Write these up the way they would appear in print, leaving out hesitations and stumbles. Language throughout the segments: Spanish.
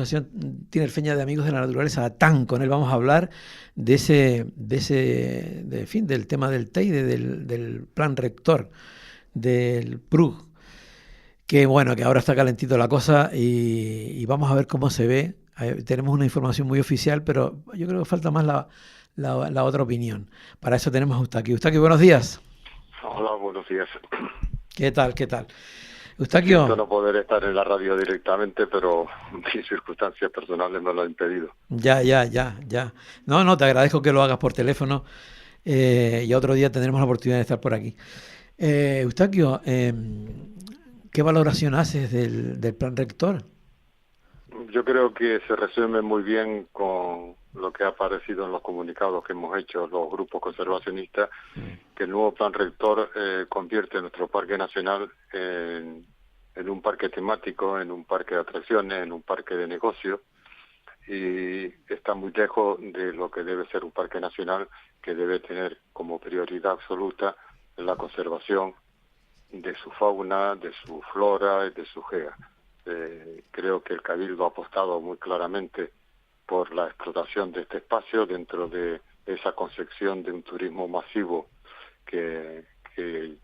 Asociación Tinerfeña de Amigos de la Naturaleza, ATAN. Con él vamos a hablar en fin, del tema del TEIDE, del plan rector, del PRUG, que bueno, que ahora está calentito la cosa y vamos a ver cómo se ve. Tenemos una información muy oficial, pero yo creo que falta más la otra opinión. Para eso tenemos a Eustaquio. Eustaquio, buenos días. Hola, buenos días. ¿Qué tal? ¿Qué tal? Siento Eustaquio, no poder estar en la radio directamente, pero mis circunstancias personales me lo han impedido. ya. No, no, te agradezco que lo hagas por teléfono y otro día tendremos la oportunidad de estar por aquí. Eustaquio, ¿qué valoración haces del plan rector? Yo creo que se resume muy bien con lo que ha aparecido en los comunicados que hemos hecho los grupos conservacionistas, que el nuevo plan rector convierte nuestro parque nacional en un parque temático, en un parque de atracciones, en un parque de negocios, y está muy lejos de lo que debe ser un parque nacional, que debe tener como prioridad absoluta la conservación de su fauna, de su flora y de su gea. Creo que el Cabildo ha apostado muy claramente por la explotación de este espacio dentro de esa concepción de un turismo masivo que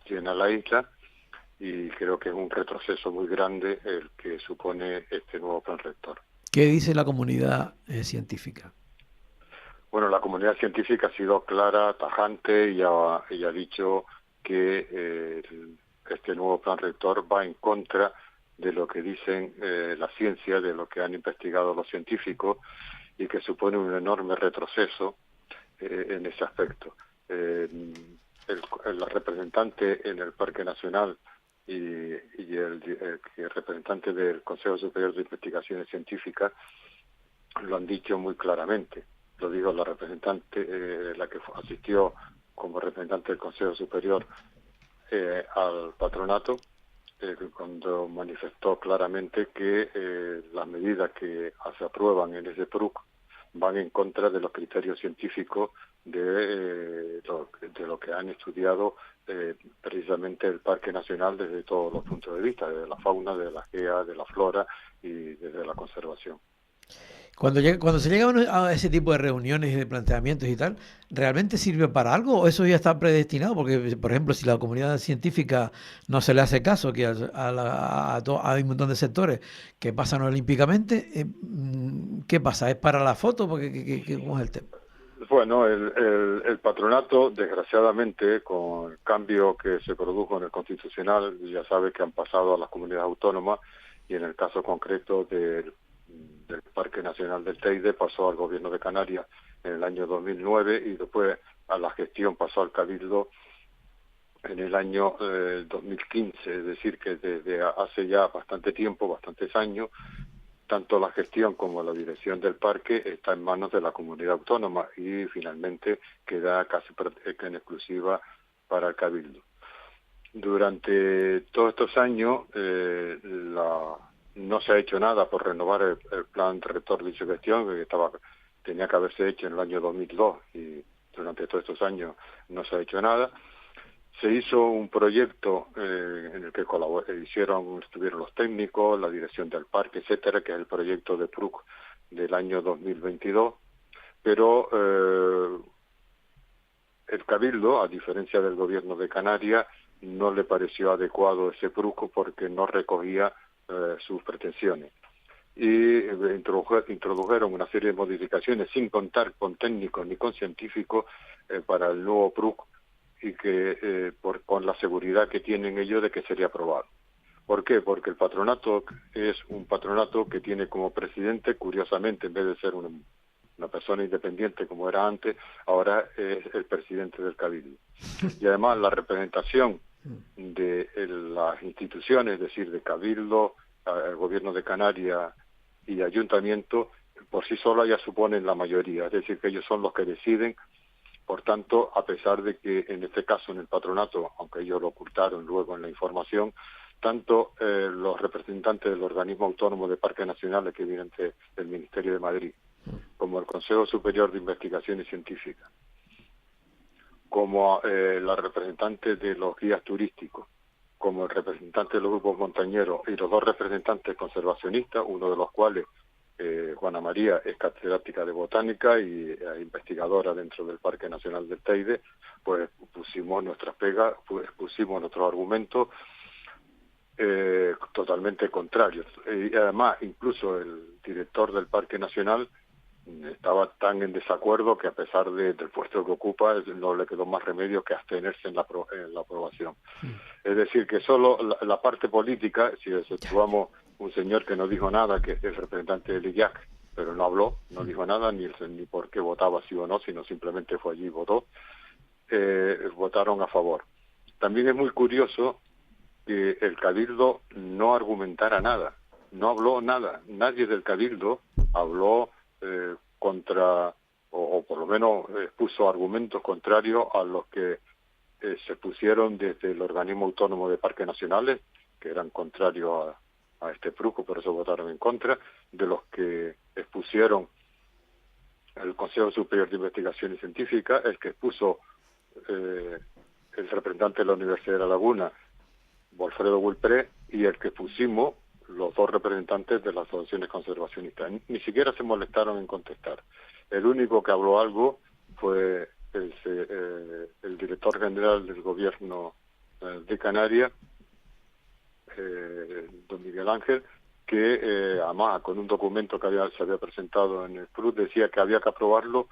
llena la isla, y creo que es un retroceso muy grande el que supone este nuevo plan rector. ¿Qué dice la comunidad científica? Bueno, la comunidad científica ha sido clara, tajante, y ha dicho que este nuevo plan rector va en contra de lo que dicen la ciencia, de lo que han investigado los científicos, y que supone un enorme retroceso en ese aspecto. El representante en el Parque Nacional y el representante del Consejo Superior de Investigaciones Científicas lo han dicho muy claramente. Lo digo la representante, la que asistió como representante del Consejo Superior al patronato, cuando manifestó claramente que las medidas que se aprueban en ese PRUC van en contra de los criterios científicos de lo que han estudiado precisamente el Parque Nacional desde todos los puntos de vista, desde la fauna, de la gea, de la flora y desde la conservación. Cuando se llega a ese tipo de reuniones y de planteamientos y tal, ¿realmente sirve para algo o eso ya está predestinado? Porque, por ejemplo, si la comunidad científica no se le hace caso, que hay un montón de sectores que pasan olímpicamente, ¿qué pasa? ¿Es para la foto? Porque, ¿cómo es el tema? Bueno, el patronato, desgraciadamente, con el cambio que se produjo en el Constitucional, ya sabe que han pasado a las comunidades autónomas, y en el caso concreto del Parque Nacional del Teide pasó al Gobierno de Canarias en el año 2009, y después a la gestión pasó al Cabildo en el año 2015, es decir, que desde hace ya bastante tiempo, bastantes años, tanto la gestión como la dirección del parque está en manos de la comunidad autónoma, y finalmente queda casi en exclusiva para el Cabildo. Durante todos estos años no se ha hecho nada por renovar el plan rector de su gestión, que tenía que haberse hecho en el año 2002, y durante todos estos años no se ha hecho nada. Se hizo un proyecto en el que estuvieron los técnicos, la dirección del parque, etcétera, que es el proyecto de PRUC del año 2022, pero el Cabildo, a diferencia del Gobierno de Canarias, no le pareció adecuado ese PRUC porque no recogía sus pretensiones. Y introdujeron una serie de modificaciones sin contar con técnicos ni con científicos para el nuevo PRUC, y que con la seguridad que tienen ellos de que sería aprobado. ¿Por qué? Porque el patronato es un patronato que tiene como presidente, curiosamente, en vez de ser una persona independiente como era antes, ahora es el presidente del Cabildo. Y además la representación de las instituciones, es decir, de Cabildo, el Gobierno de Canarias y Ayuntamiento, por sí sola ya suponen la mayoría, es decir, que ellos son los que deciden. Por tanto, a pesar de que en este caso en el patronato, aunque ellos lo ocultaron luego en la información, tanto los representantes del organismo autónomo de parques nacionales que vienen del Ministerio de Madrid, como el Consejo Superior de Investigaciones Científicas, como la representante de los guías turísticos, como el representante de los grupos montañeros y los dos representantes conservacionistas, uno de los cuales Juana María es catedrática de botánica y investigadora dentro del Parque Nacional del Teide, pues pusimos nuestras pegas, pues pusimos nuestros argumentos totalmente contrarios. Y además, incluso el director del Parque Nacional estaba tan en desacuerdo que a pesar del puesto que ocupa no le quedó más remedio que abstenerse en la aprobación. Es decir, que solo la parte política, si exceptuamos un señor que no dijo nada, que es el representante del IGAC, pero no habló, no dijo nada, ni por qué votaba sí o no, sino simplemente fue allí y votó, votaron a favor. También es muy curioso que el Cabildo no argumentara nada, no habló nada, nadie del Cabildo habló contra, o por lo menos puso argumentos contrarios a los que se pusieron desde el organismo autónomo de parques nacionales, que eran contrarios a este PRUC, por eso votaron en contra, de los que expusieron el Consejo Superior de Investigaciones Científicas, el que expuso el representante de la Universidad de La Laguna, Wilfredo Wilpré, y el que pusimos los dos representantes de las asociaciones conservacionistas. Ni siquiera se molestaron en contestar. El único que habló algo fue el director general del gobierno de Canarias, don Miguel Ángel, que además con un documento que se había presentado en el PRUC decía que había que aprobarlo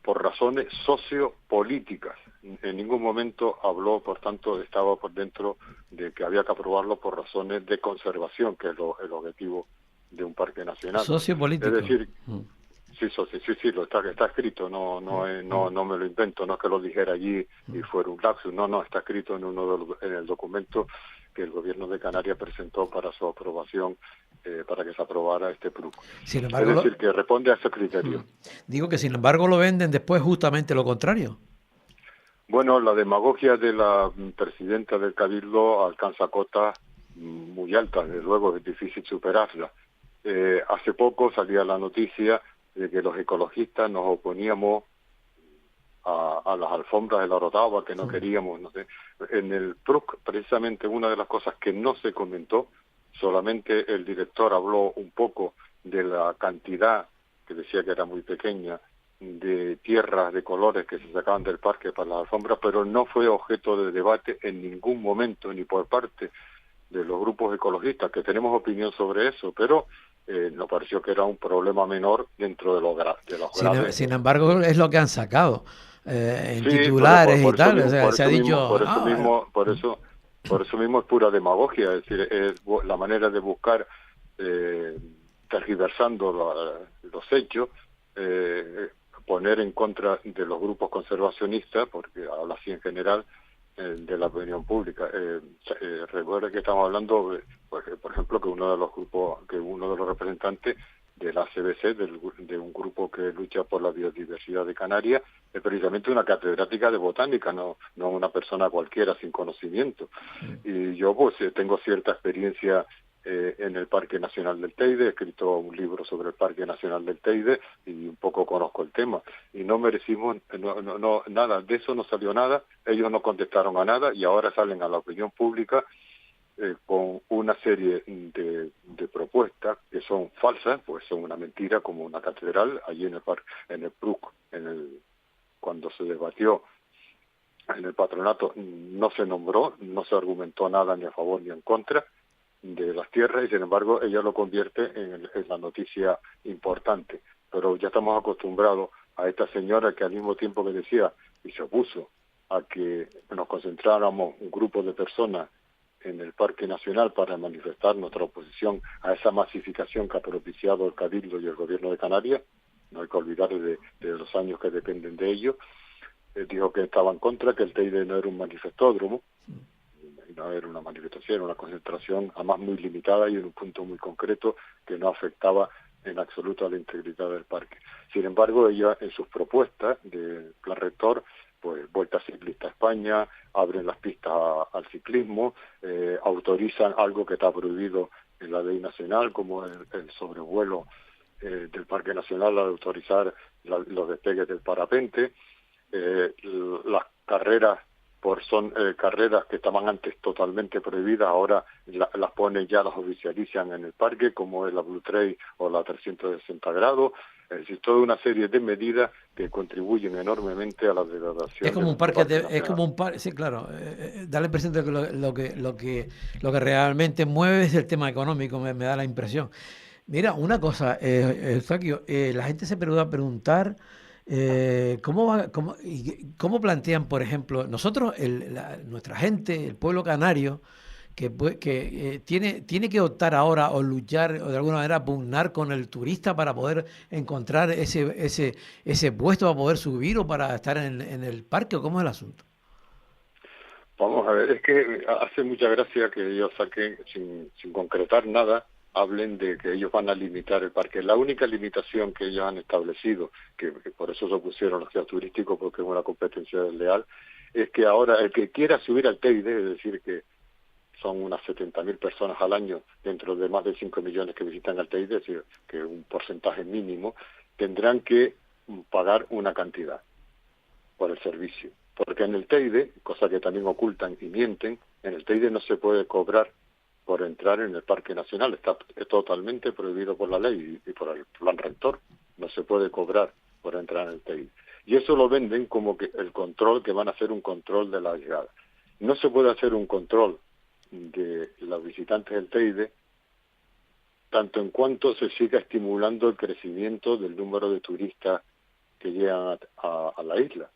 por razones sociopolíticas. En ningún momento habló, por tanto, estaba por dentro de que había que aprobarlo por razones de conservación, que es el objetivo de un parque nacional. Sociopolítico. Es decir, sí, lo está escrito, no me lo invento, no es que lo dijera allí y fuera un lapsus, no, está escrito en el documento que el gobierno de Canarias presentó para su aprobación, para que se aprobara este PRUC. Sin embargo, es decir, que responde a ese criterio. Digo que sin embargo lo venden después justamente lo contrario. Bueno, la demagogia de la presidenta del Cabildo alcanza cotas muy altas, desde luego es difícil superarla. Hace poco salía la noticia de que los ecologistas nos oponíamos a las alfombras de la Orotava, que no queríamos, no sé. En el PRUC, precisamente, una de las cosas que no se comentó, solamente el director habló un poco de la cantidad, que decía que era muy pequeña, de tierras de colores que se sacaban del parque para las alfombras, pero no fue objeto de debate en ningún momento, ni por parte de los grupos ecologistas, que tenemos opinión sobre eso, pero nos pareció que era un problema menor dentro de los graves. Sin embargo, es lo que han sacado en titulares y tal. O sea, se ha dicho... Por eso mismo es pura demagogia, es decir, es la manera de buscar, tergiversando los hechos, poner en contra de los grupos conservacionistas, porque habla así en general, de la opinión pública. Recuerda que estamos hablando, por ejemplo, que uno de los representantes de la CBC, de un grupo que lucha por la biodiversidad de Canarias, es precisamente una catedrática de botánica, no una persona cualquiera sin conocimiento. Y yo pues tengo cierta experiencia en el Parque Nacional del Teide, he escrito un libro sobre el Parque Nacional del Teide y un poco conozco el tema, y no merecimos nada, de eso no salió nada, ellos no contestaron a nada y ahora salen a la opinión pública con una serie de propuestas que son falsas, pues son una mentira, como una catedral. Allí en el PRUC, cuando se debatió en el patronato, no se nombró, no se argumentó nada ni a favor ni en contra de las tierras, y sin embargo ella lo convierte en la noticia importante. Pero ya estamos acostumbrados a esta señora que al mismo tiempo que decía y se opuso a que nos concentráramos un grupo de personas en el Parque Nacional para manifestar nuestra oposición a esa masificación que ha propiciado el Cabildo y el Gobierno de Canarias, no hay que olvidar de los años que dependen de ello. Dijo que estaba en contra, que el Teide no era un manifestódromo, no era una manifestación, era una concentración, además muy limitada y en un punto muy concreto que no afectaba en absoluto a la integridad del parque. Sin embargo, ella en sus propuestas de plan rector, pues Vuelta Ciclista a España, abren las pistas al ciclismo, autorizan algo que está prohibido en la ley nacional, como el sobrevuelo del Parque Nacional, al autorizar los despegues del parapente, las carreras carreras que estaban antes totalmente prohibidas, ahora las ponen ya, las oficializan en el parque, como es la Blue Trail o la 360 grados. Es decir, toda una serie de medidas que contribuyen enormemente a la Es degradación de como un nuestro parque, parque es nacional. como un parque, sí, claro. Da la impresión de que lo que realmente mueve es el tema económico, me da la impresión. Mira, una cosa, Eustaquio, la gente se va a preguntar cómo plantean, por ejemplo, nosotros, nuestra gente, el pueblo canario, que tiene que optar ahora o luchar o de alguna manera pugnar con el turista para poder encontrar ese puesto para poder subir o para estar en el parque, ¿o cómo es el asunto? Vamos a ver, es que hace mucha gracia que ellos saquen, sin concretar nada, hablen de que ellos van a limitar el parque. La única limitación que ellos han establecido, que por eso se opusieron los guías turísticos, porque es una competencia desleal, es que ahora el que quiera subir al Teide, es decir, que son unas 70.000 personas al año dentro de más de 5 millones que visitan el Teide, es decir, que un porcentaje mínimo, tendrán que pagar una cantidad por el servicio. Porque en el Teide, cosa que también ocultan y mienten, en el Teide no se puede cobrar por entrar en el Parque Nacional. Es totalmente prohibido por la ley y por el plan rector. No se puede cobrar por entrar en el Teide. Y eso lo venden como que el control, que van a hacer un control de la llegada. No se puede hacer un control de los visitantes del Teide tanto en cuanto se siga estimulando el crecimiento del número de turistas que llegan a la isla.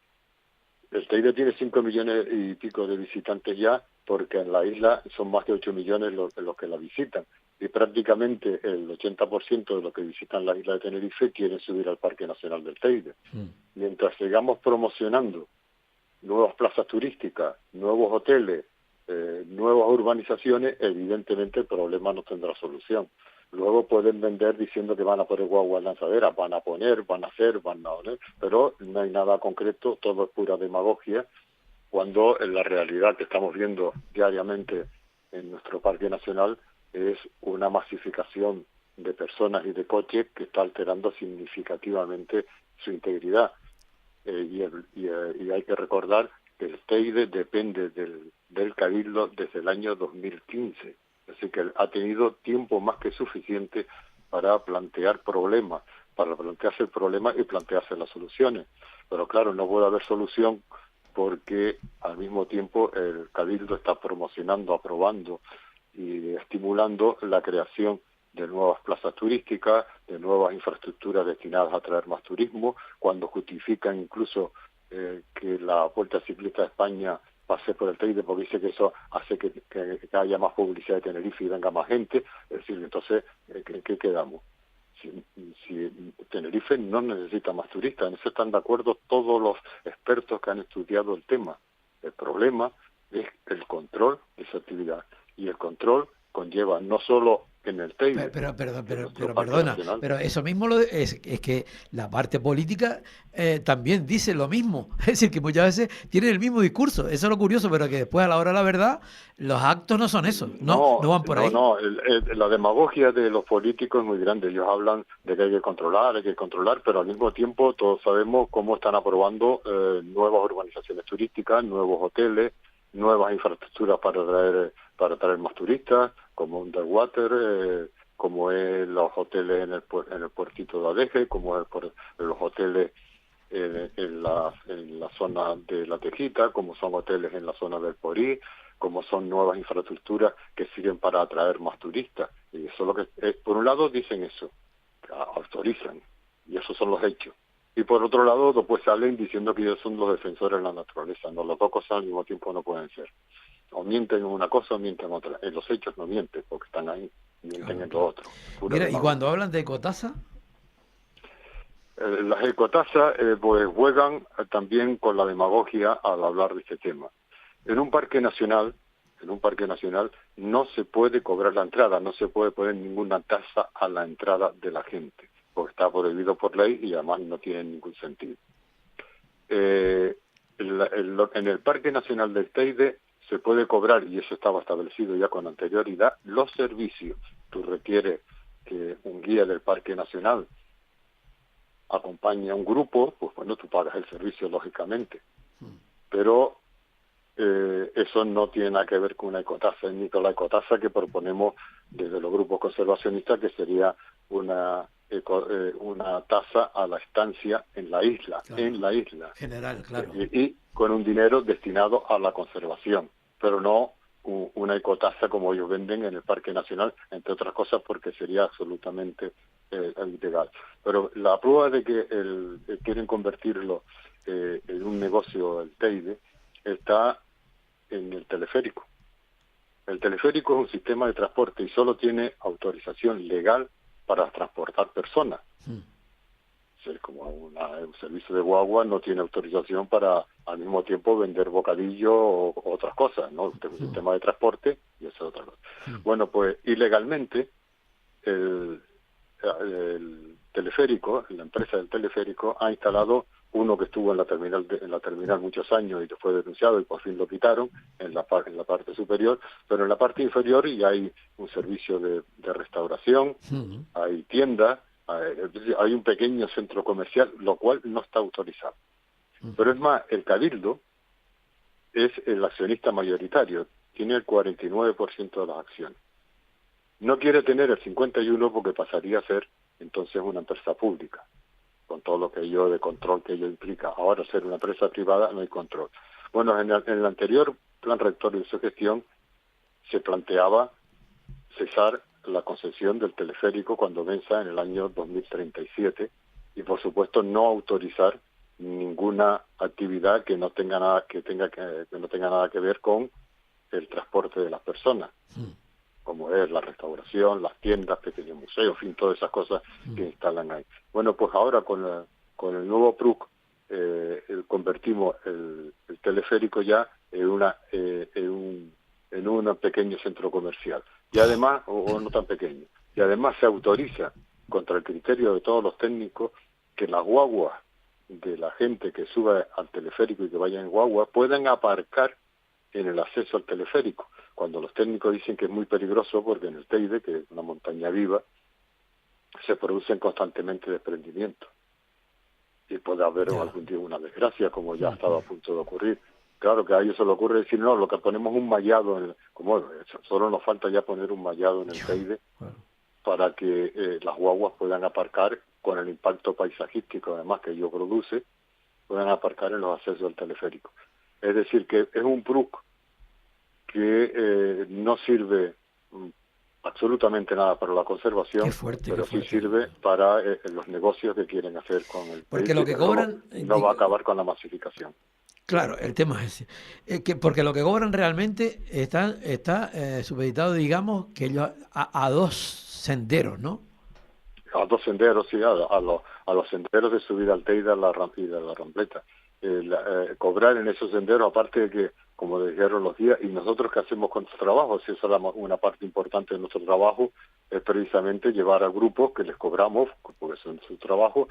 El Teide tiene 5 millones y pico de visitantes ya, porque en la isla son más de 8 millones los que la visitan. Y prácticamente el 80% de los que visitan la isla de Tenerife quieren subir al Parque Nacional del Teide. Mientras sigamos promocionando nuevas plazas turísticas, nuevos hoteles, nuevas urbanizaciones, evidentemente el problema no tendrá solución. Luego pueden vender diciendo que van a poner guaguas lanzaderas, van a poner, van a hacer, van a poner, pero no hay nada concreto, todo es pura demagogia, cuando en la realidad que estamos viendo diariamente en nuestro Parque Nacional es una masificación de personas y de coches que está alterando significativamente su integridad. Y hay que recordar que el Teide depende del Cabildo desde el año 2015. Así que ha tenido tiempo más que suficiente para plantear problemas, para plantearse el problema y plantearse las soluciones. Pero claro, no puede haber solución porque al mismo tiempo el Cabildo está promocionando, aprobando y estimulando la creación de nuevas plazas turísticas, de nuevas infraestructuras destinadas a atraer más turismo, cuando justifican incluso que la Vuelta Ciclista de España pase por el Teide, porque dice que eso hace que haya más publicidad de Tenerife y venga más gente. Es decir, entonces, ¿en qué quedamos? Si Tenerife no necesita más turistas, en eso están de acuerdo todos los expertos que han estudiado el tema. El problema es el control de esa actividad, y el control conlleva no solo en el Teide, Pero Parque perdona, Nacional. pero eso mismo es que la parte política también dice lo mismo. Es decir, que muchas veces tienen el mismo discurso. Eso es lo curioso, pero que después a la hora de la verdad los actos no son eso, no van por ahí. La demagogia de los políticos es muy grande. Ellos hablan de que hay que controlar, pero al mismo tiempo todos sabemos cómo están aprobando nuevas urbanizaciones turísticas, nuevos hoteles, nuevas infraestructuras para traer más turistas, como Underwater, como es los hoteles en el puertito de Adeje, como es los hoteles en la zona de La Tejita, como son hoteles en la zona del Porí, como son nuevas infraestructuras que sirven para atraer más turistas. Y eso es lo que, por un lado dicen eso, autorizan, y esos son los hechos. Y por otro lado, después salen diciendo que ellos son los defensores de la naturaleza. No, las dos cosas al mismo tiempo no pueden ser. O mienten en una cosa o mienten en otra. En los hechos no mienten, porque están ahí. Mienten en lo otro. Mira, y cuando hablan de ecotasa, las ecotasas pues juegan también con la demagogia al hablar de este tema. En un parque nacional no se puede cobrar la entrada, no se puede poner ninguna tasa a la entrada de la gente, porque está prohibido por ley y además no tiene ningún sentido. En el Parque Nacional del Teide se puede cobrar, y eso estaba establecido ya con anterioridad, los servicios. Tú requieres que un guía del Parque Nacional acompañe a un grupo, pues bueno, tú pagas el servicio lógicamente, pero eso no tiene nada que ver con una ecotasa, ni con la ecotasa que proponemos desde los grupos conservacionistas, que sería una tasa a la estancia en la isla, Claro. General, claro. y con un dinero destinado a la conservación, pero no una ecotasa como ellos venden en el Parque Nacional, entre otras cosas porque sería absolutamente ilegal. Pero la prueba de que quieren convertirlo en un negocio, el Teide, está en el teleférico. El teleférico es un sistema de transporte y solo tiene autorización legal para transportar personas. Como un servicio de guagua no tiene autorización para al mismo tiempo vender bocadillo o otras cosas, ¿no? Este es un sistema de transporte y eso es otra cosa. Bueno, pues ilegalmente el teleférico, la empresa del teleférico ha instalado uno que estuvo en la terminal muchos años y que fue denunciado y por fin lo quitaron en la parte superior, pero en la parte inferior ya hay un servicio de restauración, hay tiendas, hay un pequeño centro comercial, lo cual no está autorizado. Pero es más, el Cabildo es el accionista mayoritario, tiene el 49% de las acciones. No quiere tener el 51% porque pasaría a ser entonces una empresa pública, con todo lo que ello de control que ello implica. Ahora, ser una empresa privada no hay control. Bueno, en el anterior plan rector de su gestión se planteaba cesar la concesión del teleférico cuando venza en el año 2037 y, por supuesto, no autorizar ninguna actividad que no tenga nada que ver con el transporte de las personas, como es la restauración, las tiendas, pequeños museos, en fin, todas esas cosas que instalan ahí. Bueno, pues ahora con el nuevo PRUC convertimos el teleférico ya en un pequeño centro comercial. Y además, o no tan pequeño, y además se autoriza, contra el criterio de todos los técnicos, que las guaguas de la gente que suba al teleférico y que vaya en guagua puedan aparcar en el acceso al teleférico, cuando los técnicos dicen que es muy peligroso porque en el Teide, que es una montaña viva, se producen constantemente desprendimientos y puede haber algún día una desgracia, como ya ha estado a punto de ocurrir. Claro que a ellos se le ocurre decir, no, lo que ponemos un mallado, solo nos falta ya poner un mallado en el Teide para que las guaguas puedan aparcar con el impacto paisajístico, además que ello produce, puedan aparcar en los accesos del teleférico. Es decir, que es un PRUC que no sirve absolutamente nada para la conservación, pero sí sirve para los negocios que quieren hacer con el porque lo que cobran no va a acabar con la masificación. Claro, el tema es ese. Porque lo que cobran realmente está supeditado, digamos, que ellos a dos senderos, ¿no? A dos senderos, sí, a los senderos de subida al Teide y de la Rambleta. Cobrar en esos senderos, aparte de que, como dijeron los días, y nosotros qué hacemos con nuestro trabajo, si esa es una parte importante de nuestro trabajo, es precisamente llevar a grupos que les cobramos, porque son su trabajo.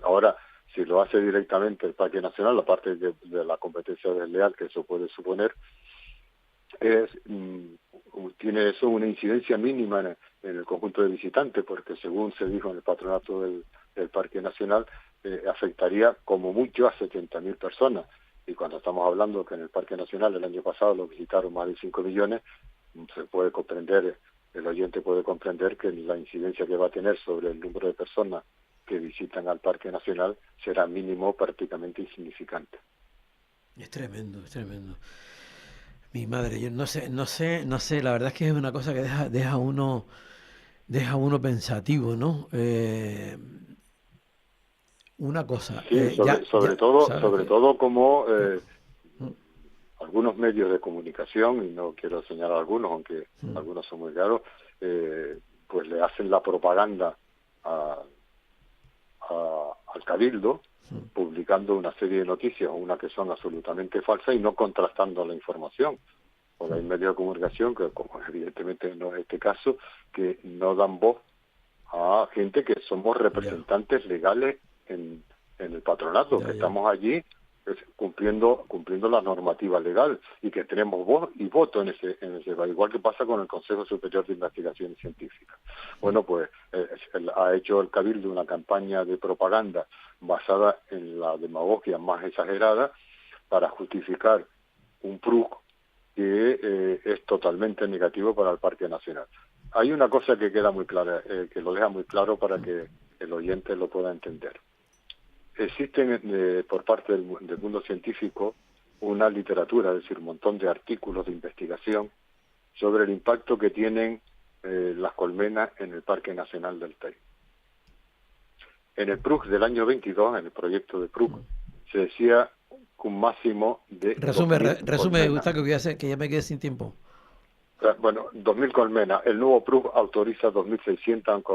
Ahora, si lo hace directamente el Parque Nacional, aparte de la competencia desleal que eso puede suponer, tiene eso una incidencia mínima en el conjunto de visitantes, porque según se dijo en el patronato del Parque Nacional, afectaría como mucho a 70.000 personas. Y cuando estamos hablando que en el Parque Nacional el año pasado lo visitaron más de 5 millones, se puede comprender, el oyente puede comprender que la incidencia que va a tener sobre el número de personas que visitan al Parque Nacional será mínimo, prácticamente insignificante. Es tremendo, es tremendo. Mi madre, yo no sé, la verdad es que es una cosa que deja uno pensativo, ¿no? Una cosa, sí, sobre todo como algunos medios de comunicación, y no quiero señalar algunos, aunque algunos son muy claros, pues le hacen la propaganda al Cabildo, publicando una serie de noticias, una que son absolutamente falsas y no contrastando la información. Porque hay medios de comunicación que, como evidentemente no es este caso, que no dan voz a gente que somos representantes legales en el patronato, que estamos allí cumpliendo la normativa legal y que tenemos voz y voto en ese igual que pasa con el Consejo Superior de Investigaciones Científicas. Bueno, pues ha hecho el Cabildo una campaña de propaganda basada en la demagogia más exagerada para justificar un PRUC que es totalmente negativo para el Parque Nacional. Hay una cosa que queda muy clara, que lo deja muy claro para que el oyente lo pueda entender. Existen por parte del mundo científico una literatura, es decir, un montón de artículos de investigación sobre el impacto que tienen las colmenas en el Parque Nacional del Teide. En el PRUC del año 22, en el proyecto de PRUC, se decía un máximo de... Resume, Eustaquio, que ya me quedé sin tiempo. Bueno, 2.000 colmenas. El nuevo PRUC autoriza 2.600, aunque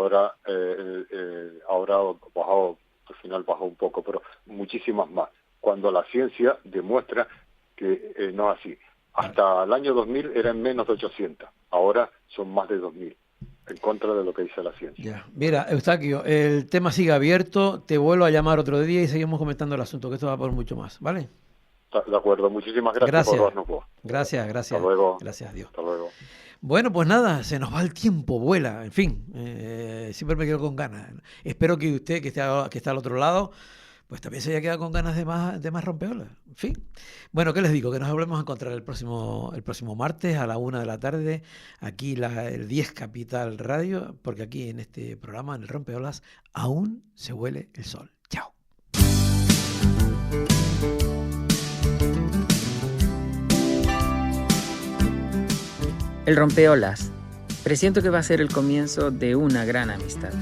ahora bajado, al final bajó un poco, pero muchísimas más. Cuando la ciencia demuestra que no es así. Hasta el año 2000 eran menos de 800. Ahora son más de 2.000. En contra de lo que dice la ciencia. Ya. Mira, Eustaquio, el tema sigue abierto. Te vuelvo a llamar otro día y seguimos comentando el asunto, que esto va por mucho más, ¿vale? De acuerdo. Muchísimas gracias por darnos voz. Gracias. Hasta luego. Gracias a Dios. Hasta luego. Bueno, pues nada, se nos va el tiempo, vuela. En fin, siempre me quedo con ganas. Espero que usted, que está al otro lado, pues también se haya quedado con ganas de más rompeolas. En fin. Bueno, ¿qué les digo? Que nos volvemos a encontrar el próximo martes a la 1 de la tarde, aquí el 10 Capital Radio, porque aquí en este programa, en el Rompeolas, aún se huele el sol. Chao. El Rompeolas. Presiento que va a ser el comienzo de una gran amistad.